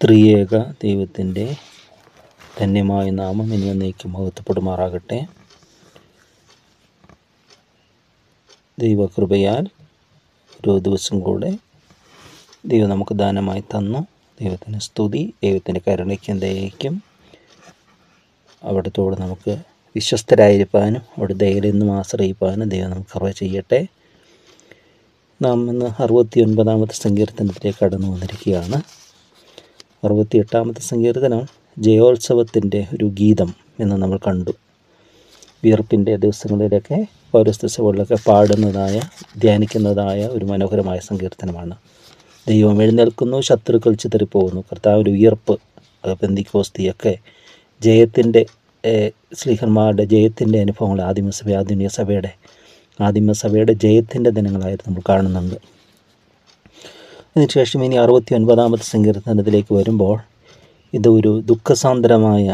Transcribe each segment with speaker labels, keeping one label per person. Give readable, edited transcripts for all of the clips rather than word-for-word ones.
Speaker 1: ത്രിയേക ദൈവത്തിൻ്റെ ധന്യമായ നാമം ഇനി എന്നേക്കും മഹത്വപ്പെടുമാറാകട്ടെ. ദൈവകൃപയാൽ ഒരു ദിവസം കൂടെ ദൈവം നമുക്ക് ദാനമായി തന്നു. ദൈവത്തിന് സ്തുതി. ദൈവത്തിൻ്റെ കരുണയ്ക്കും ദയയ്ക്കും അവിടത്തോട് നമുക്ക് വിശ്വസ്തരായിരിക്കാനും അവിടെ ദയയിൽ നിന്നും ആശ്രയിപ്പാനും ദൈവം നമുക്ക് കൃപ ചെയ്യട്ടെ. നാം ഇന്ന് 69-ാമത്തെ സങ്കീർത്തനത്തിലേക്ക് കടന്നു വന്നിരിക്കുകയാണ്. 68-ാമത്തെ സങ്കീർത്തനം ജയോത്സവത്തിൻ്റെ ഒരു ഗീതം എന്ന് നമ്മൾ കണ്ടു. വിയർപ്പിൻ്റെ ദിവസങ്ങളിലൊക്കെ പൗരസ്ത്യ പാടുന്നതായ ധ്യാനിക്കുന്നതായ ഒരു മനോഹരമായ സങ്കീർത്തനമാണ്. ദൈവം എഴുന്നേൽക്കുന്നു, ശത്രുക്കൾ ചിതറിപ്പോകുന്നു. കർത്താവിൻ്റെ ഉയർപ്പ്, പെന്തിക്കോസ്തിയൊക്കെ ജയത്തിൻ്റെ ശ്ലീഹന്മാരുടെ ജയത്തിൻ്റെ അനുഭവങ്ങൾ ആദിമസഭയുടെ ജയത്തിൻ്റെ ദിനങ്ങളായിട്ട് നമ്മൾ കാണുന്നുണ്ട്. അതിനുശേഷം ഇനി 69-ാമത്തെ സങ്കീർത്തനത്തിലേക്ക് വരുമ്പോൾ ഇത് ഒരു ദുഃഖസാന്ദ്രമായ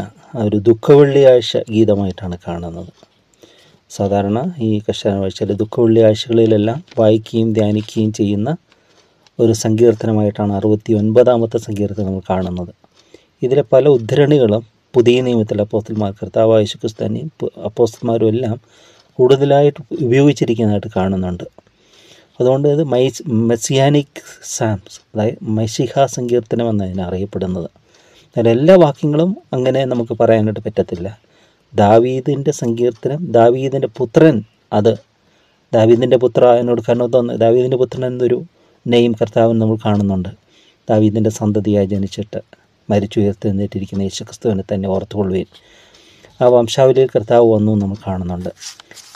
Speaker 1: ഒരു ദുഃഖവെള്ളിയാഴ്ച ഗീതമായിട്ടാണ് കാണുന്നത്. സാധാരണ ഈ കർശനവാഴ്ചയിലെ ദുഃഖവെള്ളിയാഴ്ചകളിലെല്ലാം വായിക്കുകയും ധ്യാനിക്കുകയും ചെയ്യുന്ന ഒരു സങ്കീർത്തനമായിട്ടാണ് 69-ാമത്തെ സങ്കീർത്തനം നമ്മൾ കാണുന്നത്. ഇതിലെ പല ഉദ്ധരണികളും പുതിയ നിയമത്തിലെ അപ്പോസ്തലന്മാർ, കർത്താവായ യേശുക്രിസ്തുവിനെയും അപ്പോസ്തലന്മാരും എല്ലാം കൂടുതലായിട്ട് ഉപയോഗിച്ചിരിക്കുന്നതായിട്ട് കാണുന്നുണ്ട്. അതുകൊണ്ട് ഇത് മെസ്സിയാനിക് സാംസ്, അതായത് മശിഹ സങ്കീർത്തനം എന്നതിനെ അറിയപ്പെടുന്നത്. അതിൽ എല്ലാ വാക്യങ്ങളും അങ്ങനെ നമുക്ക് പറയാനായിട്ട് പറ്റത്തില്ല. ദാവീദിൻ്റെ സങ്കീർത്തനം, ദാവീദിൻ്റെ പുത്രൻ, അത് ദാവീദിൻ്റെ പുത്ര എന്നോട് കരുണ തോന്നുന്നു, ദാവീദിൻ്റെ പുത്രൻ എന്നൊരു നെയിം കർത്താവിന് നമ്മൾ കാണുന്നുണ്ട്. ദാവീദിൻ്റെ സന്തതിയായി ജനിച്ചിട്ട് മരിച്ചുയർത്തെഴുന്നേറ്റിരിക്കുന്ന യേശുക്രിസ്തുവിനെ തന്നെ ഓർത്തുകൊള്ളുകയും ആ വംശാവലിയിൽ കർത്താവ് വന്നു നമ്മൾ കാണുന്നുണ്ട്.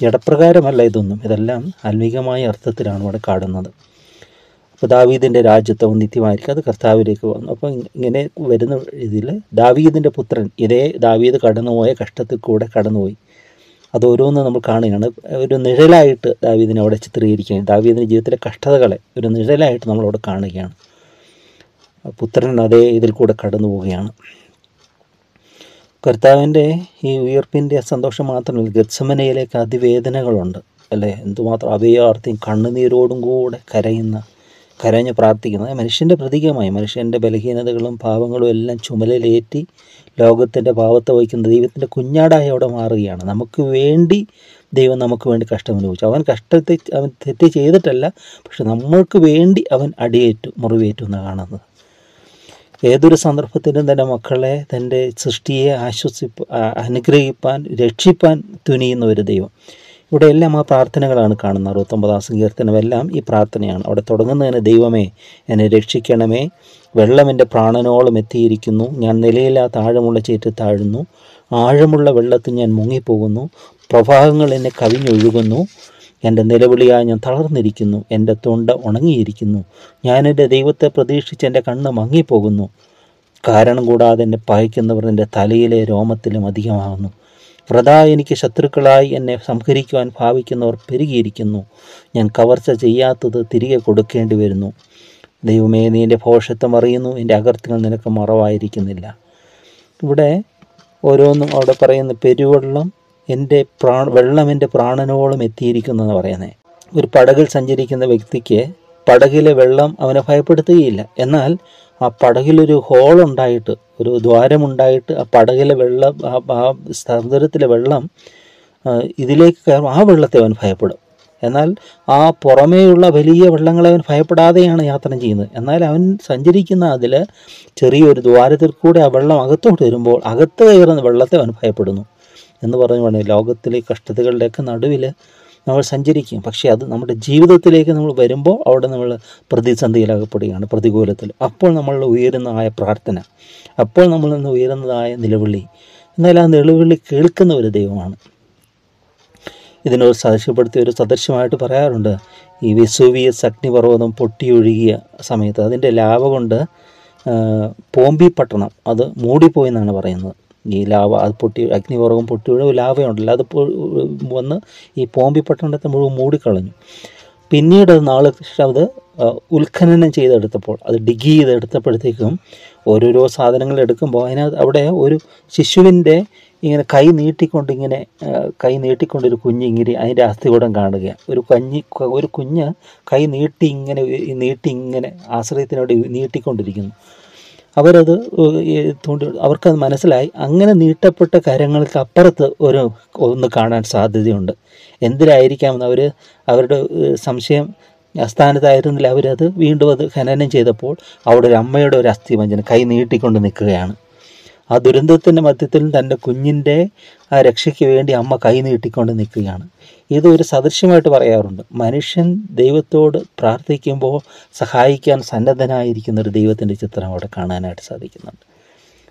Speaker 1: ജഡപ്രകാരമല്ല ഇതൊന്നും, ഇതെല്ലാം ആത്മീകമായ അർത്ഥത്തിലാണ് ഇവിടെ കാണുന്നത്. അപ്പോൾ ദാവീദിൻ്റെ രാജ്യത്വം നിത്യമായിരിക്കും, അത് കർത്താവിലേക്ക് വന്നു. അപ്പോൾ ഇങ്ങനെ വരുന്ന ഇതിൽ ദാവീദിൻ്റെ പുത്രൻ, ഇതേ ദാവീദ് കടന്നുപോയ കഷ്ടത്തിൽ കൂടെ കടന്നുപോയി. അതോരോന്ന് നമ്മൾ കാണുകയാണ്. ഒരു നിഴലായിട്ട് ദാവീദിനെ അവിടെ ചിത്രീകരിക്കുകയാണ്. ദാവീദിൻ്റെ ജീവിതത്തിലെ കഷ്ടതകളെ ഒരു നിഴലായിട്ട് നമ്മളവിടെ കാണുകയാണ്. പുത്രൻ അതേ ഇതിൽ കൂടെ കടന്നു പോവുകയാണ്. കർത്താവിൻ്റെ ഈ ഉയർപ്പിൻ്റെ സന്തോഷം മാത്രമല്ല, ഗത്സമനയിലേക്ക് അതിവേദനകളുണ്ട് അല്ലേ. എന്തുമാത്രം അഭയാർത്ഥിയും കണ്ണുനീരോടും കൂടെ കരഞ്ഞ് പ്രാർത്ഥിക്കുന്നത് മനുഷ്യൻ്റെ പ്രതീകമായി, മനുഷ്യൻ്റെ ബലഹീനതകളും പാവങ്ങളും എല്ലാം ചുമലിലേറ്റി ലോകത്തിൻ്റെ പാവത്തെ വഹിക്കുന്ന ദൈവത്തിൻ്റെ കുഞ്ഞാടായി അവിടെ മാറുകയാണ്. നമുക്ക് വേണ്ടി ദൈവം നമുക്ക് വേണ്ടി കഷ്ടം അനുഭവിച്ചു. അവൻ തെറ്റ് ചെയ്തിട്ടല്ല, പക്ഷെ നമ്മൾക്ക് വേണ്ടി അവൻ മുറിവേറ്റു എന്നാണ് കാണുന്നത്. ഏതൊരു സന്ദർഭത്തിലും തൻ്റെ മക്കളെ, തൻ്റെ സൃഷ്ടിയെ അനുഗ്രഹിപ്പാൻ, രക്ഷിപ്പാൻ തുനിയുന്ന ഒരു ദൈവം. ഇവിടെ എല്ലാം ആ പ്രാർത്ഥനകളാണ് കാണുന്നത്. 69-ാം സങ്കീർത്തനമെല്ലാം ഈ പ്രാർത്ഥനയാണ്. അവിടെ തുടങ്ങുന്നതിന് ദൈവമേ എന്നെ രക്ഷിക്കണമേ, വെള്ളം എൻ്റെ പ്രാണനോളം എത്തിയിരിക്കുന്നു, ഞാൻ നിലയില്ലാത്ത ആഴമുള്ള ചേറ്റ് താഴുന്നു, ആഴമുള്ള വെള്ളത്തിൽ ഞാൻ മുങ്ങിപ്പോകുന്നു, പ്രവാഹങ്ങൾ എന്നെ കവിഞ്ഞൊഴുകുന്നു, എൻ്റെ നിലവിളിയായി ഞാൻ തളർന്നിരിക്കുന്നു, എൻ്റെ തൊണ്ട ഉണങ്ങിയിരിക്കുന്നു, ഞാൻ എൻ്റെ ദൈവത്തെ പ്രതീക്ഷിച്ച് എൻ്റെ കണ്ണ് മങ്ങിപ്പോകുന്നു, കാരണം കൂടാതെ എന്നെ പകയ്ക്കുന്നവർ എൻ്റെ തലയിലെ രോമത്തിലും അധികമാകുന്നു, വൃഥാ എനിക്ക് ശത്രുക്കളായി എന്നെ സംഹരിക്കുവാൻ ഭാവിക്കുന്നവർ പെരുകിയിരിക്കുന്നു, ഞാൻ കവർച്ച ചെയ്യാത്തത് തിരികെ കൊടുക്കേണ്ടി വരുന്നു, ദൈവമേ നീ എൻ്റെ ഭോഷത്വം അറിയുന്നു, എൻ്റെ അകൃത്യങ്ങൾ നിനക്ക് മറവായിരിക്കുന്നില്ല. ഇവിടെ ഓരോന്നും അവിടെ പറയുന്ന പെരുവെള്ളം വെള്ളം എൻ്റെ പ്രാണനോളം എത്തിയിരിക്കുന്നു എന്ന് പറയുന്നത്. ഒരു പടകിൽ സഞ്ചരിക്കുന്ന വ്യക്തിക്ക് പടകിലെ വെള്ളം അവനെ ഭയപ്പെടുത്തുകയില്ല. എന്നാൽ ആ പടകിലൊരു ഹോളുണ്ടായിട്ട്, ഒരു ദ്വാരമുണ്ടായിട്ട് ആ പടകിലെ വെള്ളം, ആ സമുദ്രത്തിലെ വെള്ളം ഇതിലേക്ക് കയറും, ആ വെള്ളത്തെ അവൻ ഭയപ്പെടും. എന്നാൽ ആ പുറമേയുള്ള വലിയ വെള്ളങ്ങളെ അവൻ ഭയപ്പെടാതെയാണ് യാത്ര ചെയ്യുന്നത്. എന്നാൽ അവൻ സഞ്ചരിക്കുന്ന അതിൽ ചെറിയൊരു ദ്വാരത്തിൽ കൂടെ ആ വെള്ളം അകത്തോട്ട് വരുമ്പോൾ അകത്ത് കയറുന്ന വെള്ളത്തെ അവൻ ഭയപ്പെടുന്നു എന്ന് പറഞ്ഞു വേണം. ലോകത്തിലെ കഷ്ടതകളുടെയൊക്കെ നടുവിൽ നമ്മൾ സഞ്ചരിക്കും. പക്ഷേ അത് നമ്മുടെ ജീവിതത്തിലേക്ക് നമ്മൾ വരുമ്പോൾ അവിടെ നമ്മൾ പ്രതിസന്ധിയിലകപ്പെടുകയാണ്, പ്രതികൂലത്തിൽ. അപ്പോൾ നമ്മൾ ഉയരുന്നതായ പ്രാർത്ഥന, അപ്പോൾ നമ്മൾ നിന്ന് ഉയരുന്നതായ നിലവിളി, എന്നാൽ ആ നിലവിളി കേൾക്കുന്ന ഒരു ദൈവമാണ്. ഇതിനൊരു സാക്ഷ്യപ്പെടുത്തിയ ഒരു സദൃശ്യമായിട്ട് പറയാറുണ്ട്. ഈ വെസൂവിയസ് അഗ്നിപർവ്വതം പൊട്ടിയൊഴുകിയ സമയത്ത് അതിൻ്റെ ലാവ കൊണ്ട് പോംബി പട്ടണം അത് മൂടിപ്പോയി എന്നാണ് പറയുന്നത്. ഈ ലാവ അത് അഗ്നിപർവ്വതം പൊട്ടിയൊഴുകും, ലാവയുണ്ടല്ലോ, അത് വന്ന് ഈ പോംബി പട്ടണത്തെ മുഴുവൻ മൂടിക്കളഞ്ഞു. പിന്നീട് നാളെ അത് ഉത്ഖനനം ചെയ്തെടുത്തപ്പോൾ, അത് ഡിഗ് ചെയ്തെടുത്തപ്പോഴത്തേക്കും ഓരോരോ സാധനങ്ങൾ എടുക്കുമ്പോൾ അവിടെ ഒരു ശിശുവിൻ്റെ ഇങ്ങനെ കൈ നീട്ടിക്കൊണ്ടൊരു കുഞ്ഞ് ഇങ്ങനെ അതിൻ്റെ അസ്ഥികൂടം കാണുക. ഒരു കുഞ്ഞ് കൈ നീട്ടി ഇങ്ങനെ ആശ്രയത്തിനോട് നീട്ടിക്കൊണ്ടിരിക്കുന്നു. അവരത് അവർക്കത് മനസ്സിലായി. അങ്ങനെ നീട്ടപ്പെട്ട കരങ്ങൾക്ക് അപ്പുറത്ത് ഒന്ന് കാണാൻ സാധ്യതയുണ്ട്. എന്തിലായിരിക്കാമെന്ന് അവരുടെ സംശയം അസ്ഥാനത്തായിരുന്നില്ല. അവരത് വീണ്ടും അത് ഖനനം ചെയ്തപ്പോൾ അവിടെ ഒരു അമ്മയുടെ ഒരു അസ്ഥിപഞ്ജനം കൈ നീട്ടിക്കൊണ്ട് നിൽക്കുകയാണ്. ആ ദുരന്തത്തിൻ്റെ മധ്യത്തിലും തൻ്റെ കുഞ്ഞിൻ്റെ ആ രക്ഷയ്ക്ക് വേണ്ടി അമ്മ കൈ നീട്ടിക്കൊണ്ട് നിൽക്കുകയാണ്. ഇതൊരു സദൃശ്യമായിട്ട് പറയാറുണ്ട്. മനുഷ്യൻ ദൈവത്തോട് പ്രാർത്ഥിക്കുമ്പോൾ സഹായിക്കാൻ സന്നദ്ധനായിരിക്കുന്ന ഒരു ദൈവത്തിൻ്റെ ചിത്രം അവിടെ കാണാനായിട്ട് സാധിക്കുന്നുണ്ട്.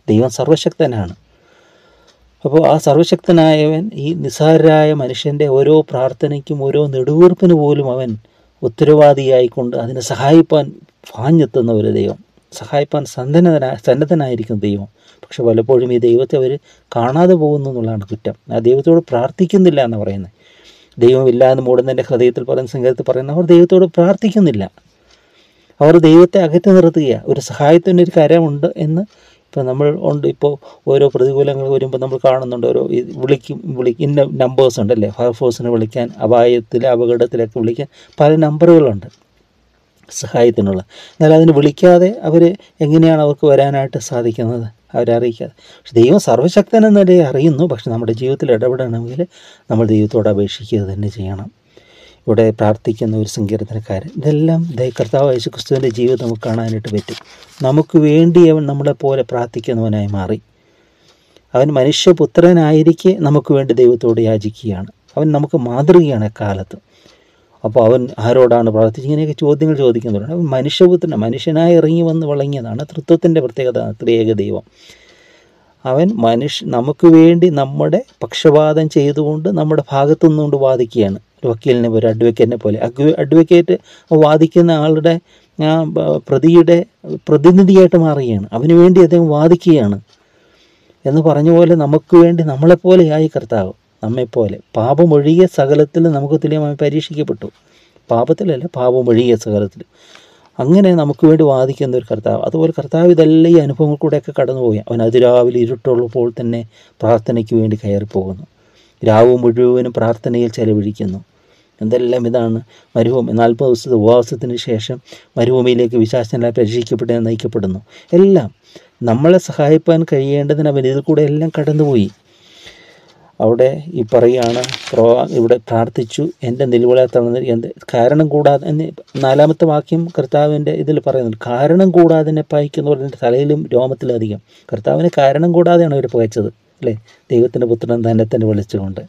Speaker 1: ദൈവം സർവശക്തനാണ്. അപ്പോൾ ആ സർവശക്തനായവൻ ഈ നിസ്സാരരായ മനുഷ്യൻ്റെ ഓരോ പ്രാർത്ഥനയ്ക്കും ഓരോ നെടുവീർപ്പിന് പോലും അവൻ ഉത്തരവാദിയായിക്കൊണ്ട് അതിനെ സഹായിപ്പാൻ പാഞ്ഞെത്തുന്ന ഒരു ദൈവം, സഹായിപ്പാൻ സന്നദ്ധനായിരിക്കുന്ന ദൈവം. പക്ഷെ പലപ്പോഴും ഈ ദൈവത്തെ അവർ കാണാതെ പോകുന്നു എന്നുള്ളതാണ് കുറ്റം. ആ ദൈവത്തോട് പ്രാർത്ഥിക്കുന്നില്ല എന്ന് പറയുന്നത്. ദൈവമില്ല എന്ന് മൂടുന്നതിൻ്റെ ഹൃദയത്തിൽ പറയുന്ന സംഗീതത്തിൽ പറയുന്ന അവർ ദൈവത്തോട് പ്രാർത്ഥിക്കുന്നില്ല. അവർ ദൈവത്തെ അകറ്റി നിർത്തുകയാണ്. ഒരു സഹായത്തിനൊരു കരമുണ്ട് എന്ന് ഇപ്പോൾ ഓരോ പ്രതികൂലങ്ങൾ വരുമ്പോൾ നമ്മൾ കാണുന്നുണ്ട്. ഓരോ ഇന്ന നമ്പേഴ്സ് ഉണ്ടല്ലേ, ഫയർഫോഴ്സിനെ വിളിക്കാൻ, അപകടത്തിലൊക്കെ വിളിക്കാൻ പല നമ്പറുകളുണ്ട് സഹായത്തിനുള്ള. എന്നാൽ അതിന് വിളിക്കാതെ അവർ എങ്ങനെയാണ് അവർക്ക് വരാനായിട്ട് സാധിക്കുന്നത്? അവരറിയിക്കാതെ. പക്ഷെ ദൈവം സർവശക്തൻ എന്നല്ലേ അറിയുന്നു. പക്ഷെ നമ്മുടെ ജീവിതത്തിൽ ഇടപെടണമെങ്കിൽ നമ്മൾ ദൈവത്തോട് അപേക്ഷിക്കുക തന്നെ ചെയ്യണം. ഇവിടെ പ്രാർത്ഥിക്കുന്ന ഒരു സങ്കീർത്തനക്കാരൻ, ഇതെല്ലാം കർത്താവ് യേശുക്രിസ്തുവിൻ്റെ ജീവിതം നമുക്ക് കാണാനായിട്ട് പറ്റും. നമുക്ക് വേണ്ടി അവൻ നമ്മളെപ്പോലെ പ്രാർത്ഥിക്കുന്നവനായി മാറി. അവൻ മനുഷ്യപുത്രനായിരിക്കെ നമുക്ക് വേണ്ടി ദൈവത്തോട് യാചിക്കുകയാണ്. അവൻ നമുക്ക് മാതൃകയാണ് എക്കാലത്ത്. അപ്പോൾ അവൻ ആരോടാണ് പ്രാർത്ഥിച്ചത്? ഇങ്ങനെയൊക്കെ ചോദ്യങ്ങൾ ചോദിക്കുന്നവരാണ്. അവൻ മനുഷ്യനായി ഇറങ്ങി വന്ന് വളങ്ങിയതാണ്. തൃത്വത്തിൻ്റെ പ്രത്യേകത, ത്രിയേക ദൈവം. അവൻ നമുക്ക് വേണ്ടി നമ്മുടെ പക്ഷപാതം ചെയ്തുകൊണ്ട് നമ്മുടെ ഭാഗത്തു നിന്നുകൊണ്ട് വാദിക്കുകയാണ്. ഒരു വക്കീലിനെ പോലെ, അഡ്വക്കേറ്റിനെ പോലെ. അഡ്വക്കേറ്റ് വാദിക്കുന്ന ആളുടെ പ്രതിയുടെ പ്രതിനിധിയായിട്ട് മാറുകയാണ്. അവന് വേണ്ടി അദ്ദേഹം വാദിക്കുകയാണ് എന്ന് പറഞ്ഞ പോലെ നമുക്ക് വേണ്ടി നമ്മളെപ്പോലെയായി കർത്താവ്. നമ്മെപ്പോലെ പാപമൊഴിയ സകലത്തിൽ നമുക്ക് തുല്യമായി പരീക്ഷിക്കപ്പെട്ടു. പാപത്തിലല്ല, പാപമൊഴിയ സകലത്തിൽ. അങ്ങനെ നമുക്ക് വേണ്ടി വാദിക്കുന്ന ഒരു കർത്താവ്. അതുപോലെ കർത്താവ് ഇതെല്ലാം ഈ അനുഭവങ്ങൾ കൂടെയൊക്കെ കടന്നുപോയി. അവൻ അതിരാവിലെ ഇരുട്ടുള്ളപ്പോൾ തന്നെ പ്രാർത്ഥനയ്ക്ക് വേണ്ടി കയറിപ്പോകുന്നു. രാവ് മുഴുവനും പ്രാർത്ഥനയിൽ ചെലവഴിക്കുന്നു. എന്തെല്ലാം ഇതാണ് മരുഭൂമി. 40 ദിവസത്തെ ഉപവാസത്തിന് ശേഷം മരുഭൂമിയിലേക്ക് വിശാസനായി പരീക്ഷിക്കപ്പെട്ട് നയിക്കപ്പെടുന്നു. എല്ലാം നമ്മളെ സഹായിപ്പാൻ കഴിയേണ്ടതിന് അവൻ ഇതിൽ കൂടെ എല്ലാം കടന്നുപോയി. അവിടെ ഈ പറയുകയാണ്, ഇവിടെ പ്രാർത്ഥിച്ചു, എൻ്റെ നിലവിള തളർന്ന് കാരണം കൂടാതെ എന്ന് 4-ാമത്തെ വാക്യം കർത്താവിൻ്റെ ഇതിൽ പറയുന്നുണ്ട്. കാരണം കൂടാതെ എന്നെ പായിക്കുന്നവർ എൻ്റെ തലയിലും രോമത്തിലധികം. കർത്താവിന് കാരണം കൂടാതെയാണ് അവർ പകച്ചത് അല്ലേ? ദൈവത്തിൻ്റെ പുത്രൻ തന്നെ വിളിച്ചുകൊണ്ട്.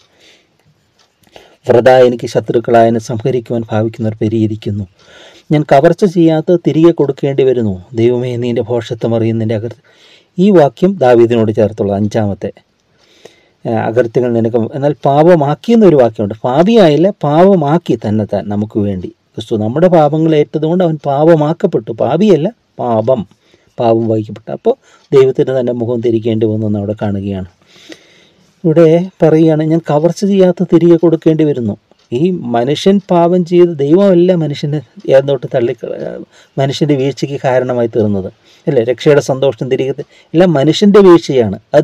Speaker 1: വ്രത എനിക്ക് ശത്രുക്കളായതിനെ സംഹരിക്കുവാൻ ഭാവിക്കുന്നവർ പെരിയിരിക്കുന്നു. ഞാൻ കവർച്ച ചെയ്യാത്ത തിരികെ കൊടുക്കേണ്ടി വരുന്നു. ദൈവമേ, നീ എൻ്റെ ഭോഷത്വം അറിയുന്നതിൻ്റെ ഈ വാക്യം ദാവീദിനോട് ചേർത്തുള്ള 5-ാമത്തെ അകൃത്യങ്ങൾ നിനക്ക്. എന്നാൽ പാപമാക്കിയെന്നൊരു വാക്യമുണ്ട്. പാപിയായില്ല, പാപമാക്കി തന്നെത്താൻ നമുക്ക് വേണ്ടി. ക്രിസ്തു നമ്മുടെ പാപങ്ങൾ ഏറ്റതുകൊണ്ട് അവൻ പാപമാക്കപ്പെട്ടു. പാപിയല്ല, പാപം വഹിക്കപ്പെട്ടു. അപ്പോൾ ദൈവത്തിന് തന്നെ മുഖം തിരിക്കേണ്ടി വന്നെന്ന് അവിടെ കാണുകയാണ്. ഇവിടെ പറയുകയാണ്, ഞാൻ കവർച്ച ചെയ്യാത്ത തിരികെ കൊടുക്കേണ്ടി വരുന്നു. ഈ മനുഷ്യൻ പാപം ചെയ്ത് ദൈവമല്ല മനുഷ്യനെ ഏതോട്ട് മനുഷ്യൻ്റെ വീഴ്ചയ്ക്ക് കാരണമായി തീർന്നത് അല്ലേ? രക്ഷയുടെ സന്തോഷം തിരികെ എല്ലാം മനുഷ്യൻ്റെ വീഴ്ചയാണ്. അത്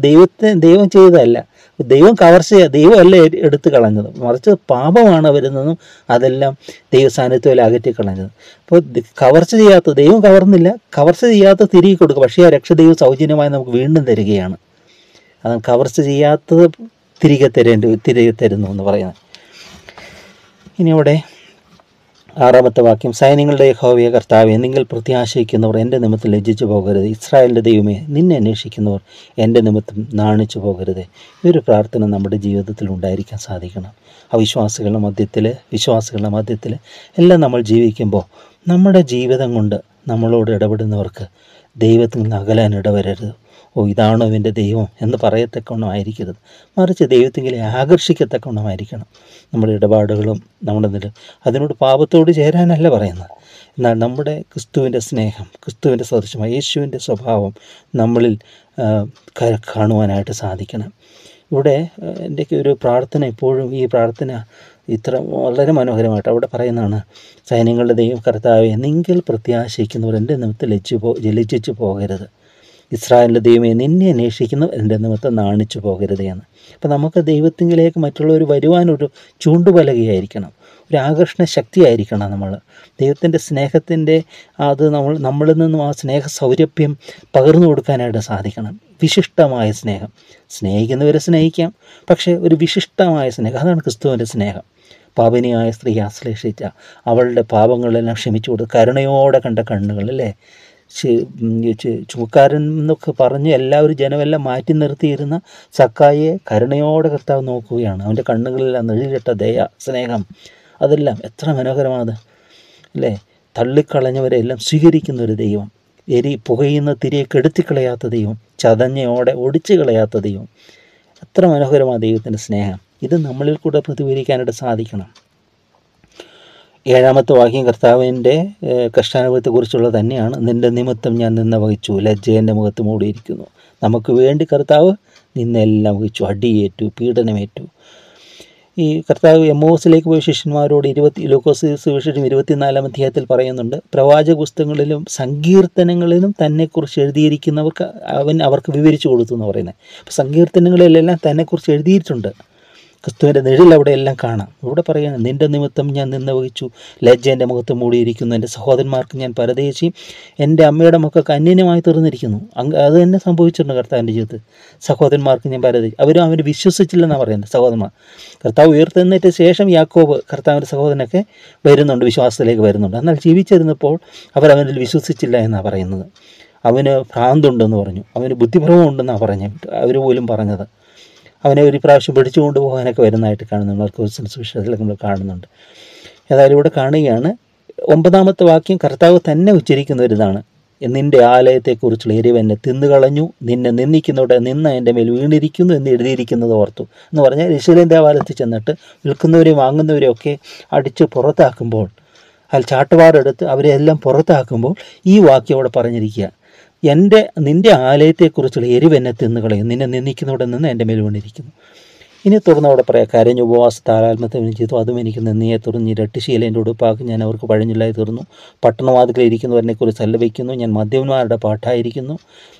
Speaker 1: ദൈവം ചെയ്തതല്ല. ദൈവം ദൈവമല്ല എടുത്തു കളഞ്ഞത്, മറിച്ച് പാപമാണ് വരുന്നതും അതെല്ലാം ദൈവസാന്നിധ്യത്തിൽ അകറ്റി കളഞ്ഞത്. അപ്പോൾ കവർച്ച ചെയ്യാത്ത ദൈവം കവർന്നില്ല, കവർച്ച ചെയ്യാത്ത തിരികെ കൊടുക്കുക. പക്ഷേ ആ രക്ഷ ദൈവം സൗജന്യമായി നമുക്ക് വീണ്ടും തരികയാണ്. അത് കവർച്ച ചെയ്യാത്തത് തിരികെ തരുന്നു എന്ന് പറയുന്നത്. ഇനി അവിടെ 6-ാമത്തെ വാക്യം, സൈന്യങ്ങളുടെ യഹോവയെ കർത്താവേ, നിങ്ങൾ പ്രത്യാശിക്കുന്നവർ എൻ്റെ നിമിത്തം ലജ്ജിച്ചു പോകരുത്. ഇസ്രായേലിൻ്റെ ദൈവമേ, നിന്നെ അന്വേഷിക്കുന്നവർ എൻ്റെ നിമിത്തം നാണിച്ചു പോകരുത്. ഈ ഒരു പ്രാർത്ഥന നമ്മുടെ ജീവിതത്തിൽ ഉണ്ടായിരിക്കാൻ സാധിക്കണം. വിശ്വാസികളുടെ മധ്യത്തിൽ എല്ലാം നമ്മൾ ജീവിക്കുമ്പോൾ നമ്മുടെ ജീവിതം കൊണ്ട് നമ്മളോട് ഇടപെടുന്നവർക്ക് ദൈവത്തിൽ നിന്ന് അകലാൻ ഇടവരരുത്. ഇതാണോ ഇവൻ്റെ ദൈവം എന്ന് പറയത്തക്കവണ്ണമായിരിക്കരുത്, മറിച്ച് ദൈവത്തിങ്കിലെ ആകർഷിക്കത്തക്കവണ്ണമായിരിക്കണം നമ്മുടെ ഇടപാടുകളും നമ്മുടെ അതിനോട് പാപത്തോട് ചേരാനല്ല പറയുന്നത്. എന്നാൽ നമ്മുടെ ക്രിസ്തുവിൻ്റെ സ്നേഹം, ക്രിസ്തുവിൻ്റെ സദൃശമായ യേശുവിൻ്റെ സ്വഭാവം നമ്മളിൽ കാണുവാനായിട്ട് സാധിക്കണം. ഇവിടെ എൻ്റെയൊക്കെ ഒരു പ്രാർത്ഥന എപ്പോഴും ഈ പ്രാർത്ഥന വളരെ മനോഹരമായിട്ട് അവിടെ പറയുന്നതാണ്, സൈന്യങ്ങളുടെ ദൈവം കർത്താവേ, നിങ്ങൾ പ്രത്യാശിക്കുന്നവർ എൻ്റെ നിമിത്തം ലജ്ജിച്ചു പോകരുത്. ഇസ്രായേലിൻ്റെ ദൈവമേ, നിന്നെ അന്വേഷിക്കുന്നു എൻ്റെ നിമിത്തം നാണിച്ചു പോകരുത് എന്ന്. അപ്പം നമുക്ക് ദൈവത്തിങ്കിലേക്ക് മറ്റുള്ളവർ വരുവാനൊരു ചൂണ്ടുപലകയായിരിക്കണം, ഒരു ആകർഷണ ശക്തിയായിരിക്കണം നമ്മൾ. ദൈവത്തിൻ്റെ സ്നേഹത്തിൻ്റെ അത് നമ്മളിൽ നിന്നും ആ സ്നേഹ സൗരഭ്യം പകർന്നു കൊടുക്കാനായിട്ട് സാധിക്കണം. വിശിഷ്ടമായ സ്നേഹം. സ്നേഹിക്കുന്നവരെ സ്നേഹിക്കാം, പക്ഷേ ഒരു വിശിഷ്ടമായ സ്നേഹം, അതാണ് ക്രിസ്തുവിൻ്റെ സ്നേഹം. പാപിനിയായ സ്ത്രീ ആശ്ലേഷിച്ച അവളുടെ പാപങ്ങളെല്ലാം ക്ഷമിച്ചു കൊടുത്തു, കരുണയോടെ കണ്ട കണ്ണുകൾ, അല്ലേ? ചുമക്കാരൻ എന്നൊക്കെ പറഞ്ഞ് എല്ലാവരും ജനമെല്ലാം മാറ്റി നിർത്തിയിരുന്ന സക്കായിയെ കരുണയോടെ കർത്താവ് നോക്കുകയാണ്. അവൻ്റെ കണ്ണുകളിലെല്ലാം നെഴിലിട്ട ദയ, സ്നേഹം, അതെല്ലാം എത്ര മനോഹരമാണ്, അല്ലേ? തള്ളിക്കളഞ്ഞവരെ എല്ലാം സ്വീകരിക്കുന്ന ഒരു ദൈവം, പുകയുന്ന തിരിയെ കെടുത്തിക്കളയാത്ത ദൈവം, ചതഞ്ഞയോടെ ഒടിച്ചു കളയാത്ത ദൈവം. എത്ര മനോഹരമാണ് ദൈവത്തിൻ്റെ സ്നേഹം. ഇത് നമ്മളിൽ കൂടെ പ്രതിഫലിക്കാനായിട്ട് സാധിക്കണം. 7-ാമത്തെ വാക്യം കർത്താവിൻ്റെ കഷ്ടാനുഭവത്തെക്കുറിച്ചുള്ള തന്നെയാണ്. നിൻ്റെ നിമിത്തം ഞാൻ നിന്ന വഹിച്ചു, ലജ്ജ എൻ്റെ മുഖത്ത് മൂടിയിരിക്കുന്നു. നമുക്ക് വേണ്ടി കർത്താവ് നിന്നെല്ലാം വഹിച്ചു, അടിയേറ്റു, പീഡനമേറ്റു. ഈ കർത്താവ് എമ്മോസിലേക്ക് പോയ ശിഷ്യന്മാരോട് ലൂക്കോസ് സുവിശേഷം 24-ാം അധ്യായത്തിൽ പറയുന്നുണ്ട്, പ്രവാചക പുസ്തകങ്ങളിലും സങ്കീർത്തനങ്ങളിലും തന്നെക്കുറിച്ച് എഴുതിയിരിക്കുന്നവർക്ക് അവർക്ക് വിവരിച്ചു കൊടുത്തു എന്ന് പറയുന്നത്. അപ്പോൾ സങ്കീർത്തനങ്ങളിലെല്ലാം തന്നെക്കുറിച്ച് എഴുതിയിട്ടുണ്ട്. ക്രിസ്തുവിൻ്റെ നിഴൽ അവിടെ എല്ലാം കാണാം. ഇവിടെ പറയുകയാണ്, നിൻ്റെ നിമിത്തം ഞാൻ നിന്ന വഹിച്ചു, ലജ്ജ എൻ്റെ മുഖത്ത് മൂടിയിരിക്കുന്നു. എൻ്റെ സഹോദരന്മാർക്ക് ഞാൻ പരദേശി, എൻ്റെ അമ്മയുടെ മക്കൾക്ക് അന്യനുമായി തീർന്നിരിക്കുന്നു. അത് തന്നെ സംഭവിച്ചിട്ടുണ്ട് കർത്താവിൻ്റെ ജീവിതത്തിൽ. സഹോദരന്മാർക്ക് ഞാൻ പരദേശി, അവര് വിശ്വസിച്ചില്ലെന്നാണ് പറയുന്നത്. സഹോദരന്മാർ കർത്താവ് ഉയർത്തെഴുന്നേറ്റ ശേഷം യാക്കോബ് കർത്താവിൻ്റെ സഹോദരനൊക്കെ വരുന്നുണ്ട്, വിശ്വാസത്തിലേക്ക് വരുന്നുണ്ട്. എന്നാൽ ജീവിച്ചിരുന്നപ്പോൾ അവരവനിൽ വിശ്വസിച്ചില്ല എന്നാണ് പറയുന്നത്. അവന് ഭ്രാന്തുണ്ടെന്ന് പറഞ്ഞു, അവന് ബുദ്ധിഭ്രമമുണ്ടെന്നാണ് അവർ പോലും പറഞ്ഞത്. അവനെ ഒരു പ്രാവശ്യം പിടിച്ചു കൊണ്ടുപോകാനൊക്കെ വരുന്നതായിട്ട് കാണുന്നുണ്ട്. മാർക്കോസ് സുവിശേഷത്തിലൊക്കെ നമ്മൾ കാണുന്നുണ്ട്. ഏതായാലും ഇവിടെ കാണുകയാണ് 9-ാമത്തെ വാക്യം കർത്താവ് തന്നെ ഉച്ചരിക്കുന്ന ഒരിതാണ്, നിൻ്റെ ആലയത്തെക്കുറിച്ചുള്ള എരിവ് എന്നെ തിന്നുകളഞ്ഞു, നിന്നെ നിന്ദിക്കുന്നതോടെ നിന്ന് എൻ്റെ മേൽ വീണിരിക്കുന്നു എന്ന് എഴുതിയിരിക്കുന്നത് ഓർത്തു എന്ന് പറഞ്ഞാൽ, യെരൂശലേം ദേവാലയത്തിൽ ചെന്നിട്ട് വിൽക്കുന്നവരെയും വാങ്ങുന്നവരെയും ഒക്കെ അടിച്ച് പുറത്താക്കുമ്പോൾ, ചാട്ടുപാടെടുത്ത് അവരെ എല്ലാം പുറത്താക്കുമ്പോൾ ഈ വാക്യം അവിടെ പറഞ്ഞിരിക്കുക, നിൻ്റെ ആലയത്തെക്കുറിച്ചുള്ള എരിവ് എന്നെ തിന്നുകളയും, നിന്നെ നിന്ദിക്കുന്നതോടെ നിന്ന് എൻ്റെ മേൽ വീണിരിക്കുന്നു. ഇനി തുറന്ന് അവിടെ പറയാം, കരഞ്ഞു ഉപവാസത്താൽ ആത്മഹത്യ ചെയ്തു, അതും എനിക്ക് നിന്നയെ തുറഞ്ഞ് ഇരട്ടിശീല എൻ്റെ ഉടുപ്പാക്കി ഞാൻ അവർക്ക് പഴഞ്ഞില്ലായി തീർന്നു. പട്ടണവാതിലിരിക്കുന്നവരെക്കുറിച്ച് അല്ലവയ്ക്കുന്നു, ഞാൻ മദ്യപന്മാരുടെ പാട്ടായിരിക്കുന്നു.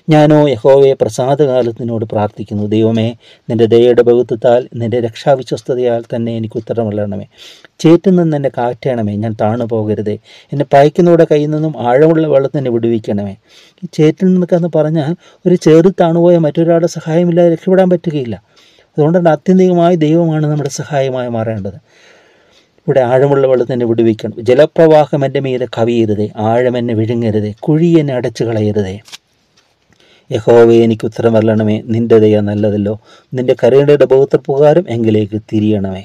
Speaker 1: ഞാനോ യഹോവയെ പ്രസാദകാലത്തിനോട് പ്രാർത്ഥിക്കുന്നു. ദൈവമേ, നിൻ്റെ ദയയുടെ ബഹുത്വത്താൽ നിൻ്റെ രക്ഷാവിശ്വസ്തതയാൽ തന്നെ എനിക്ക് ഉത്തരമല്ലണമേ. ചേറ്റിൽ നിന്ന് എന്നെ കാറ്റണമേ, ഞാൻ താണു പോകരുതേ. എന്നെ പയക്കുന്നവരുടെ കയ്യിൽ നിന്നും ആഴമുള്ള വെള്ളത്തിനെ വിടുവിക്കണമേ. ഈ ചേറ്റിൽ നിന്നൊക്കെ പറഞ്ഞാൽ ഒരു ചേറ് താണുപോയ മറ്റൊരാളുടെ സഹായമില്ലാതെ രക്ഷപ്പെടാൻ പറ്റുകയില്ല. അതുകൊണ്ട് തന്നെ ആത്യന്തികമായി ദൈവമാണ് നമ്മുടെ സഹായമായി മാറേണ്ടത്. ഇവിടെ ആഴമുള്ള വെള്ളത്തിനെ വിടുവിക്കണം. ജലപ്രവാഹം എൻ്റെ മീതെ കവിയരുതേ, ആഴം എന്നെ വിഴുങ്ങരുതേ, കുഴി എന്നെ അടച്ചു കളയരുതേ. യഹോവേ, എനിക്ക് ഉത്തരം വരണമേ, നിൻ്റെ ദയ നല്ലതല്ലോ, നിൻ്റെ കരുണയുടെ ബഹുത്വപ്രകാരം എങ്കിലേക്ക് തിരിയണമേ.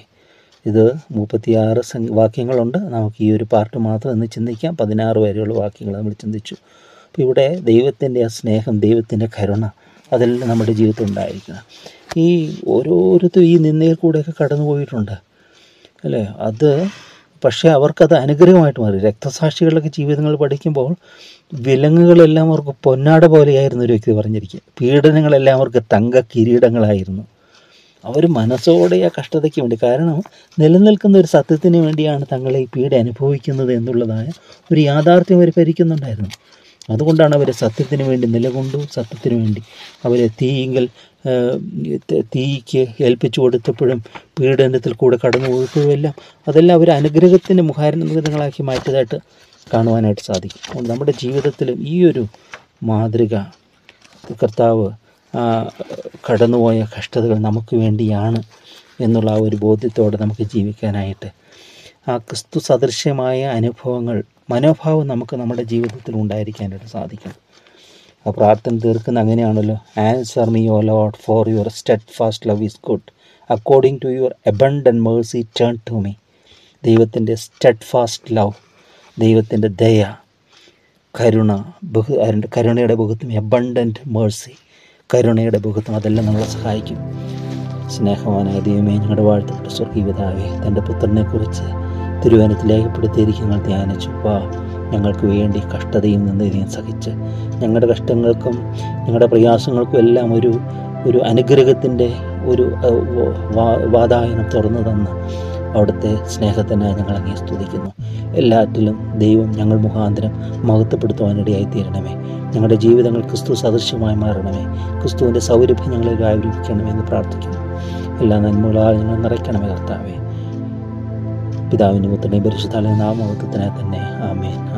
Speaker 1: ഇത് 36 വാക്യങ്ങളുണ്ട്. നമുക്ക് ഈ ഒരു പാർട്ട് മാത്രം ഇന്ന് ചിന്തിക്കാം. 16 വരെയുള്ള വാക്യങ്ങൾ നമ്മൾ ചിന്തിച്ചു. അപ്പോൾ ഇവിടെ ദൈവത്തിൻ്റെ ആ സ്നേഹം, ദൈവത്തിൻ്റെ കരുണ, അതെല്ലാം നമ്മുടെ ജീവിതത്തിൽ ഉണ്ടായിരിക്കണം. ഈ ഓരോരുത്തരും ഈ നിന്നയിൽ കൂടെയൊക്കെ കടന്നു പോയിട്ടുണ്ട്, അല്ലേ? പക്ഷേ അവർക്കത് അനുഗ്രഹമായിട്ട് മാറി. രക്തസാക്ഷികളുടെ ജീവിതങ്ങൾ പഠിക്കുമ്പോൾ വിലങ്ങുകളെല്ലാം അവർക്ക് പൊന്നാട പോലെയായിരുന്നു ഒരു വ്യക്തി പറഞ്ഞിരിക്കുക. പീഡനങ്ങളെല്ലാം അവർക്ക് തങ്ക കിരീടങ്ങളായിരുന്നു. അവർ മനസ്സോടെ ആ കഷ്ടതയ്ക്ക് വേണ്ടി, കാരണം നിലനിൽക്കുന്ന ഒരു സത്യത്തിന് വേണ്ടിയാണ് തങ്ങളെ ഈ പീഡ അനുഭവിക്കുന്നത് എന്നുള്ളതായ ഒരു യാഥാർത്ഥ്യം അവർ ഭരിക്കുന്നുണ്ടായിരുന്നു. അതുകൊണ്ടാണ് അവർ സത്യത്തിന് വേണ്ടി നിലകൊണ്ടു. സത്യത്തിന് വേണ്ടി അവരെ തീയ്ക്ക് ഏൽപ്പിച്ചു കൊടുത്തപ്പോഴും പീഡനത്തിൽ കൂടെ കടന്നു പോയപ്പോഴുമെല്ലാം അതെല്ലാം അവർ അനുഗ്രഹത്തിൻ്റെ മുഖാരങ്ങളാക്കി മാറ്റിയതായിട്ട് കാണുവാനായിട്ട് സാധിക്കും. അതുകൊണ്ട് നമ്മുടെ ജീവിതത്തിലും ഈ ഒരു മാതൃക, കർത്താവ് കടന്നുപോയ കഷ്ടതകൾ നമുക്ക് വേണ്ടിയാണ് എന്നുള്ള ആ ഒരു ബോധ്യത്തോടെ നമുക്ക് ജീവിക്കാനായിട്ട് ആ ക്രിസ്തു സദൃശ്യമായ മനോഭാവം നമുക്ക് നമ്മുടെ ജീവിതത്തിൽ ഉണ്ടായിരിക്കാനായിട്ട് സാധിക്കണം. ആ പ്രാർത്ഥന തീർക്കുന്ന അങ്ങനെയാണല്ലോ, answer me O Lord, for your steadfast love is good, according to your abundant mercy turn to me. ദൈവത്തിൻ്റെ സ്റ്റെഡ് ഫാസ്റ്റ് ലവ്, ദൈവത്തിൻ്റെ ദയ, കരുണയുടെ ബഹുത്വം, അബണ്ടൻറ്റ് മേഴ്സി, കരുണയുടെ ബഹുത്വം, അതെല്ലാം നമ്മളെ സഹായിക്കും. സ്നേഹവാനായ ദൈവമേ, ഞങ്ങളുടെ വാഴ്ത്തപ്പെട്ട സ്വർഗീയ പിതാവേ, തൻ്റെ പുത്രനെക്കുറിച്ച് തിരുവചനത്തിൽ രേഖപ്പെടുത്തിയിരിക്കുന്ന ധ്യാനിച്ചു. ഞങ്ങൾക്ക് വേണ്ടി കഷ്ടതയിൽ നിന്ന് ഇതിനെ സഹിച്ച് ഞങ്ങളുടെ കഷ്ടങ്ങൾക്കും ഞങ്ങളുടെ പ്രയാസങ്ങൾക്കും എല്ലാം ഒരു അനുഗ്രഹത്തിൻ്റെ ഒരു വാതായനം തുറന്നു തന്ന് അവിടുത്തെ സ്നേഹത്തിനായി ഞങ്ങൾ അങ്ങേ സ്തുതിക്കുന്നു. എല്ലാറ്റിലും ദൈവം ഞങ്ങൾ മുഖാന്തരം മഹത്വപ്പെടുത്തുവാനിടയായി തീരണമേ. ഞങ്ങളുടെ ജീവിതങ്ങൾ ക്രിസ്തു സദൃശ്യമായി മാറണമേ. ക്രിസ്തുവിൻ്റെ സൗരഭ്യം ഞങ്ങളെ വ്യാപരിപ്പിക്കണമെന്ന് പ്രാർത്ഥിക്കുന്നു. എല്ലാ നന്മകളാൽ ഞങ്ങൾ നിറയ്ക്കണമേ കർത്താവേ. പിതാവിൻ്റെ പുത്രനെയും പരിശുദ്ധാലയ നാമമഹത്വത്തിനായി തന്നെ. ആമേൻ.